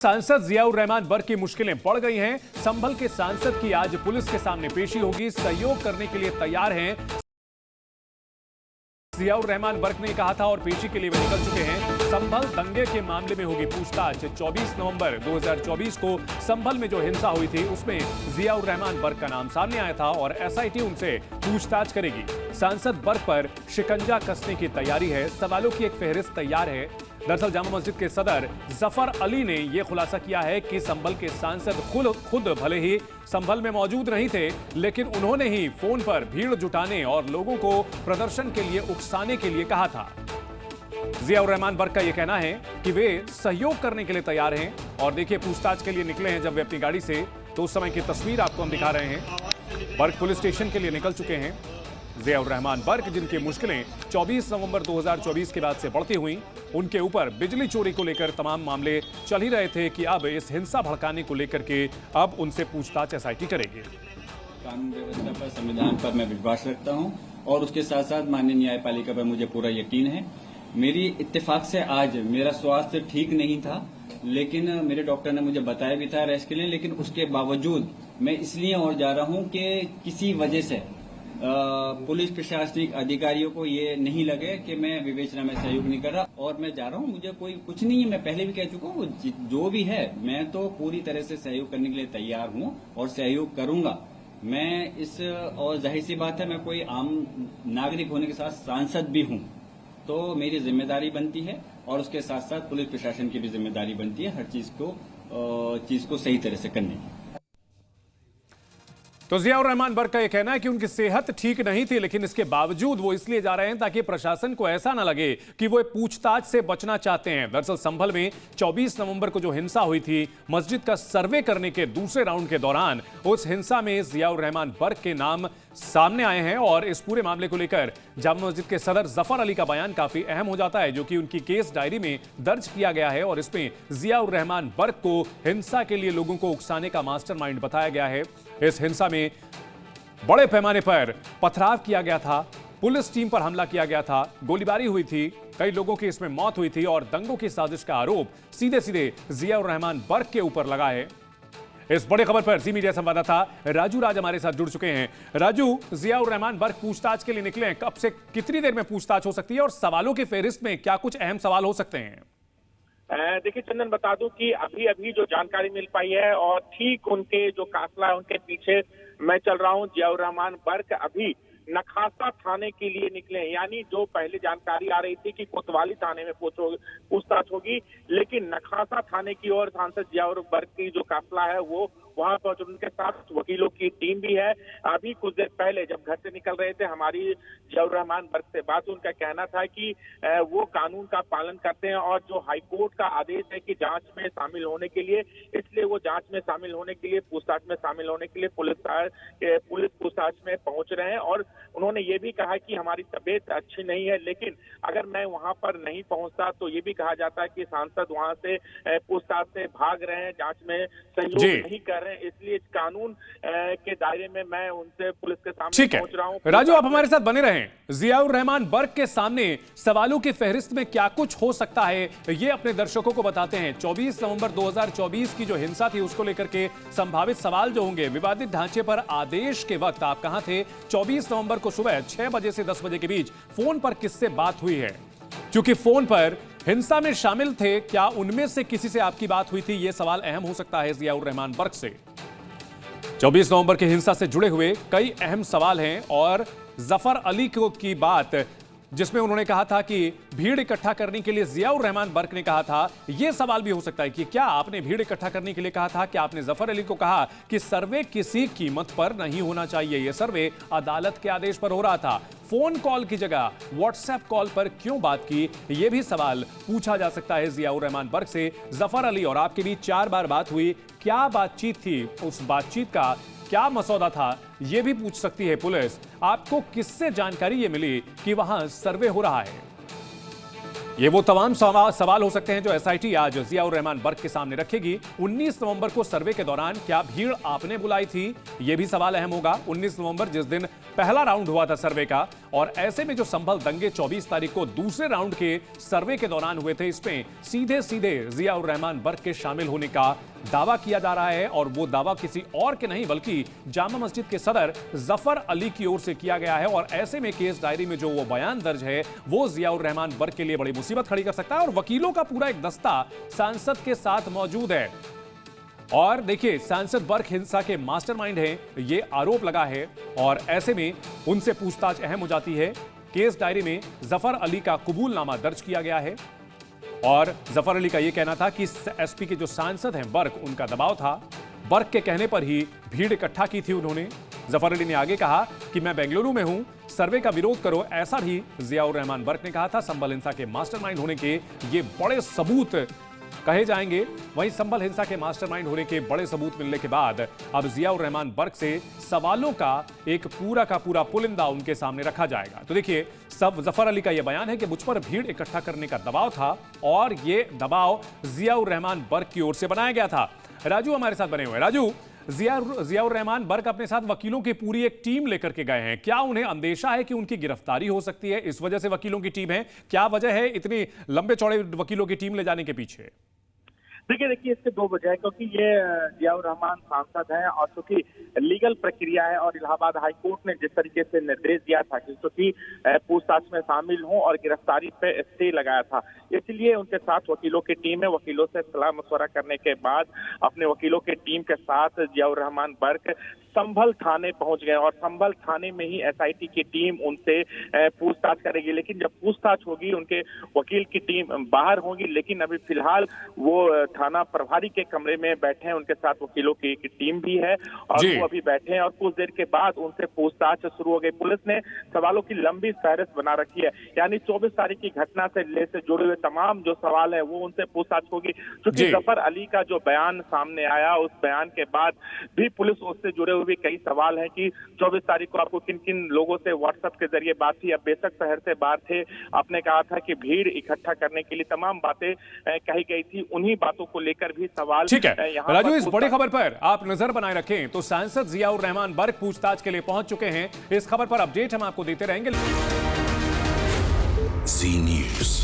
सांसद जियाउर रहमान बर्क की मुश्किलें बढ़ गई हैं। संभल के सांसद की आज पुलिस के सामने पेशी होगी। सहयोग करने के लिए तैयार हैं। जियाउर रहमान बर्क ने कहा था और पेशी के लिए वे निकल चुके हैं। संभल दंगे के मामले में होगी पूछताछ। 24 नवंबर 2024 को संभल में जो हिंसा हुई थी उसमें जियाउर रहमान बर्क का नाम सामने आया था और एसआईटी उनसे पूछताछ करेगी। सांसद बर्क पर शिकंजा कसने की तैयारी है। सवालों की एक फहरिस्त तैयार है। दरअसल जामा मस्जिद के सदर जफर अली ने यह खुलासा किया है कि संभल के सांसद खुद भले ही संभल में मौजूद नहीं थे, लेकिन उन्होंने ही फोन पर भीड़ जुटाने और लोगों को प्रदर्शन के लिए उकसाने के लिए कहा था। जियाउर रहमान बर्क का यह कहना है कि वे सहयोग करने के लिए तैयार हैं और देखिए पूछताछ के लिए निकले हैं जब वे अपनी गाड़ी से, तो उस समय की तस्वीर आपको हम दिखा रहे हैं। बर्क पुलिस स्टेशन के लिए निकल चुके हैं। जियाउर रहमान बर्क जिनकी मुश्किलें 24 नवंबर 2024 के बाद से बढ़ती हुई, उनके ऊपर बिजली चोरी को लेकर तमाम मामले चल ही रहे थे कि अब इस हिंसा भड़काने को लेकर के अब उनसे पूछताछ एसआईटी करेगी। कानून व्यवस्था पर, संविधान पर मैं विश्वास रखता हूं और उसके साथ साथ माननीय न्यायपालिका पर मुझे पूरा यकीन है। मेरी इत्तेफाक से आज मेरा स्वास्थ्य ठीक नहीं था, लेकिन मेरे डॉक्टर ने मुझे बताया भी था रेस्ट के लिए, लेकिन उसके बावजूद मैं इसलिए और जा रहा हूं कि किसी वजह से पुलिस प्रशासनिक अधिकारियों को ये नहीं लगे कि मैं विवेचना में सहयोग नहीं कर रहा और मैं जा रहा हूँ। मुझे कोई कुछ नहीं है, मैं पहले भी कह चुका हूँ, जो भी है मैं तो पूरी तरह से सहयोग करने के लिए तैयार हूँ और सहयोग करूंगा। मैं इस और जाहिर सी बात है, मैं कोई आम नागरिक होने के साथ सांसद भी हूँ, तो मेरी जिम्मेदारी बनती है और उसके साथ साथ पुलिस प्रशासन की भी जिम्मेदारी बनती है हर चीज को सही तरह से करने की। तो जियाउर रहमान बर्क का यह कहना है कि उनकी सेहत ठीक नहीं थी, लेकिन इसके बावजूद वो इसलिए जा रहे हैं ताकि प्रशासन को ऐसा ना लगे कि वो पूछताछ से बचना चाहते हैं। दरअसल संभल में 24 नवंबर को जो हिंसा हुई थी, मस्जिद का सर्वे करने के दूसरे राउंड के दौरान उस हिंसा में जियाउर रहमान बर्क के नाम सामने आए हैं और इस पूरे मामले को लेकर जामा मस्जिद के सदर जफर अली का बयान काफी अहम हो जाता है, जो कि उनकी केस डायरी में दर्ज किया गया है और इसमें जियाउर रहमान बर्क को हिंसा के लिए लोगों को उकसाने का मास्टरमाइंड बताया गया है। इस हिंसा में बड़े पैमाने पर पथराव किया गया था, पुलिस टीम पर हमला किया गया था, गोलीबारी हुई थी, कई लोगों की इसमें मौत हुई थी और दंगों की साजिश का आरोप सीधे सीधे जियाउर रहमान बर्क के ऊपर लगा है। इस बड़ी खबर पर जी मीडिया संवाददाता राजू राज हमारे साथ जुड़ चुके हैं। राजू, जियाउर रहमान बर्क पूछताछ के लिए निकले हैं, कब से कितनी देर में पूछताछ हो सकती है और सवालों की फेहरिस्त में क्या कुछ अहम सवाल हो सकते हैं? देखिए चंदन, बता दूं कि अभी जो जानकारी मिल पाई है और ठीक उनके जो काफिला है उनके पीछे मैं चल रहा हूं। जियाउर रहमान बर्क अभी नखासा थाने के लिए निकले हैं, यानी जो पहले जानकारी आ रही थी कि कोतवाली थाने में पूछताछ होगी, लेकिन नखासा थाने की ओर सांसद जियाउर बर्क की जो काफिला है वो वहां पर उनके साथ वकीलों की टीम भी है। अभी कुछ देर पहले जब घर से निकल रहे थे, हमारी जियाउर रहमान बर्क से बात, उनका कहना था कि वो कानून का पालन करते हैं और जो हाईकोर्ट का आदेश है कि जांच में शामिल होने के लिए, इसलिए वो जांच में शामिल होने के लिए, पूछताछ में शामिल होने के लिए पुलिस पूछताछ में पहुंच रहे हैं। और उन्होंने ये भी कहा कि हमारी तबीयत अच्छी नहीं है, लेकिन अगर मैं वहां पर नहीं पहुंचता तो ये भी कहा जाता है कि सांसद वहां से पूछताछ से भाग रहे हैं, जांच में सहयोग नहीं कर रहे हैं, इसलिए कानून के दायरे में मैं उनसे पुलिस के सामने पहुंच रहा हूं। राजू, आप हमारे साथ बने रहें। जियाउर रहमान बर्क के सामने सवालों की फहरिस्त में क्या कुछ हो सकता है, ये अपने दर्शकों को बताते हैं। 24 नवंबर 2024 की जो हिंसा थी उसको लेकर के संभावित सवाल जो होंगे, विवादित ढांचे पर आदेश के वक्त आप कहां थे? 24 नवंबर को सुबह 6 बजे से 10 बजे के बीच फोन पर किससे बात हुई है? क्योंकि फोन पर हिंसा में शामिल थे, क्या उनमें से किसी से आपकी बात हुई थी? यह सवाल अहम हो सकता है जियाउर रहमान बर्क से। 24 नवंबर की हिंसा से जुड़े हुए कई अहम सवाल हैं और जफर अली की बात, जिसमें उन्होंने कहा था कि भीड़ इकट्ठा करने के लिए जियाउर रहमान बर्क ने कहा था, यह सवाल भी हो सकता है कि क्या आपने भीड़ इकट्ठा करने के लिए कहा था? क्या आपने जफर अली को कहा कि सर्वे किसी कीमत पर नहीं होना चाहिए, यह सर्वे अदालत के आदेश पर हो रहा था? फोन कॉल की जगह व्हाट्सएप कॉल पर क्यों बात की, यह भी सवाल पूछा जा सकता है जियाउर रहमान बर्क से। जफर अली और आपके बीच 4 बार बात हुई, क्या बातचीत थी? उस बातचीत का क्या मसौदा था, यह भी पूछ सकती है पुलिस। आपको किससे जानकारी ये मिली कि वहां सर्वे हो रहा है? ये वो तमाम सवाल हो सकते हैं जो एसआईटी आज जियाउर रहमान बर्क के सामने रखेगी। 19 नवंबर को सर्वे के दौरान क्या भीड़ आपने बुलाई थी, यह भी सवाल अहम होगा। 19 नवंबर जिस दिन पहला राउंड हुआ था सर्वे का, और ऐसे में जो संभल दंगे 24 तारीख को दूसरे राउंड के सर्वे के दौरान हुए थे, इसमें सीधे सीधे जियाउर रहमान बर्क के शामिल होने का दावा किया जा रहा है और वो दावा किसी और के नहीं बल्कि जामा मस्जिद के सदर जफर अली की ओर से किया गया है। और ऐसे में केस डायरी में जो वो बयान दर्ज है वो जियाउर रहमान बर्क के लिए बड़ी मुसीबत खड़ी कर सकता है और वकीलों का पूरा एक दस्ता सांसद के साथ मौजूद है। और देखिए, सांसद बर्क हिंसा के मास्टरमाइंड हैं, ये आरोप लगा है और ऐसे में उनसे पूछताछ अहम हो जाती है। केस डायरी में जफर अली का कबूलनामा दर्ज किया गया है और जफर अली का यह कहना था कि एसपी के जो सांसद हैं बर्क, उनका दबाव था। बर्क के कहने पर ही भीड़ इकट्ठा की थी उन्होंने। जफर अली ने आगे कहा कि मैं बेंगलुरु में हूं, सर्वे का विरोध करो, ऐसा भी जियाउर रहमान बर्क ने कहा था। संभल हिंसा के मास्टरमाइंड होने के ये बड़े सबूत कहे जाएंगे। वहीं संभल हिंसा के मास्टरमाइंड होने के बड़े सबूत मिलने के बाद अब जियाउर रहमान बर्क से सवालों का एक पूरा का पूरा पुलिंदा उनके सामने रखा जाएगा। तो देखिए, सब जफर अली का यह बयान है कि मुझ पर भीड़ इकट्ठा करने का दबाव था और यह दबाव जियाउर रहमान बर्क की ओर से बनाया गया था। राजू हमारे साथ बने हुए हैं। राजू, जियाउर रहमान बर्क अपने साथ वकीलों की पूरी एक टीम लेकर के गए हैं, क्या उन्हें अंदेशा है कि उनकी गिरफ्तारी हो सकती है, इस वजह से वकीलों की टीम है? क्या वजह है इतनी लंबे चौड़े वकीलों की टीम ले जाने के पीछे? देखिए इसके दो वजह है, क्योंकि ये जियाउर रहमान सांसद हैं और चूंकि लीगल प्रक्रिया है और इलाहाबाद हाई कोर्ट ने जिस तरीके से निर्देश दिया था कि चूंकि पूछताछ में शामिल हों और गिरफ्तारी पे स्टे लगाया था, इसलिए उनके साथ वकीलों की टीम है। वकीलों से सलाह मशवरा करने के बाद अपने वकीलों की टीम के साथ जियाउर रहमान बर्क संभल थाने पहुंच गए और संभल थाने में ही एसआईटी की टीम उनसे पूछताछ करेगी। लेकिन जब पूछताछ होगी उनके वकील की टीम बाहर होगी, लेकिन अभी फिलहाल वो थाना प्रभारी के कमरे में बैठे हैं, उनके साथ वकीलों की टीम भी है और वो अभी बैठे हैं और कुछ देर के बाद उनसे पूछताछ शुरू हो गई। पुलिस ने सवालों की लंबी फहरिस्त बना रखी है, यानी 24 तारीख की घटना से जुड़े हुए तमाम जो सवाल है वो उनसे पूछताछ होगी। क्योंकि जफर अली का जो बयान सामने आया, उस बयान के बाद भी पुलिस उससे जुड़े भी कई सवाल हैं कि 24 तारीख को आपको किन किन लोगों से व्हाट्सएप के जरिए बात थी। अब बेशक शहर से बाहर थे, आपने कहा था कि भीड़ इकट्ठा करने के लिए तमाम बातें कही गई थी, उन्हीं बातों को लेकर भी सवाल। ठीक है राजू, इस बड़ी खबर पर आप नजर बनाए रखें। तो सांसद जियाउर रहमान बर्क पूछताछ के लिए पहुंच चुके हैं। इस खबर पर अपडेट हम आपको देते रहेंगे। जी न्यूज़।